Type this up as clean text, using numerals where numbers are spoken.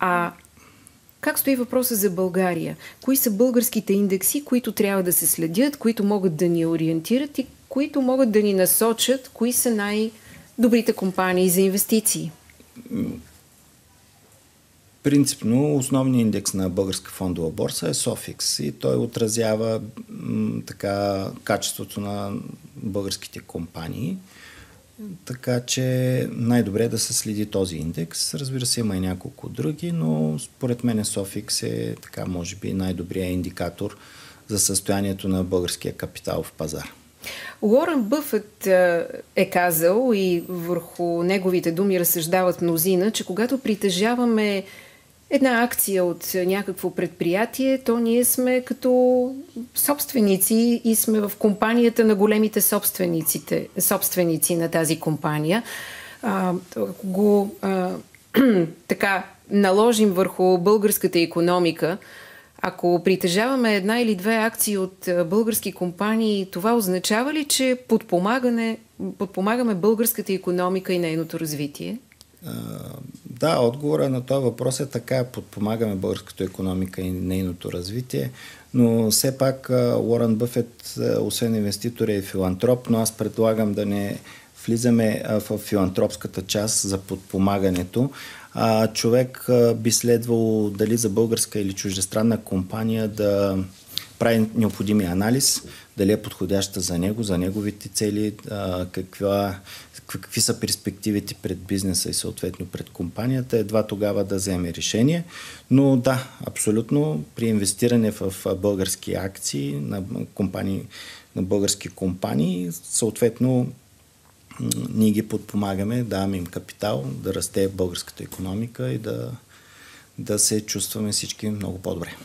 А как стои въпроса за България? Кои са българските индекси, които трябва да се следят, които могат да ни ориентират и които могат да ни насочат, кои са най-добрите компании за инвестиции? Принципно основният индекс на българска фондова борса е SOFIX и той отразява така качеството на българските компании. Така че най-добре е да се следи този индекс. Разбира се, има и няколко други, но според мен SOFIX е така, може би, най-добрият индикатор за състоянието на българския капиталов пазар. Уорън Бъфет е казал и върху неговите думи разсъждават мнозина, че когато притежаваме една акция от някакво предприятие, то ние сме като собственици и сме в компанията на големите собственици на тази компания. Ако го така наложим върху българската икономика, ако притежаваме една или две акции от български компании, това означава ли, че подпомагаме българската икономика и нейното развитие? Да, отговорът на този въпрос е така. Подпомагаме българската икономика и нейното развитие, но все пак Уорън Бъфет, освен инвеститор, е филантроп, но аз предлагам да не влизаме в филантропската част за подпомагането. Човек би следвало дали за българска или чуждестранна компания да прави необходимия анализ, дали е подходяща за него, за неговите цели, какви са перспективите пред бизнеса и съответно пред компанията, едва тогава да вземе решение. Но да, абсолютно при инвестиране в български акции на български компании, съответно ние ги подпомагаме, даваме им капитал, да расте българската икономика и да се чувстваме всички много по-добре.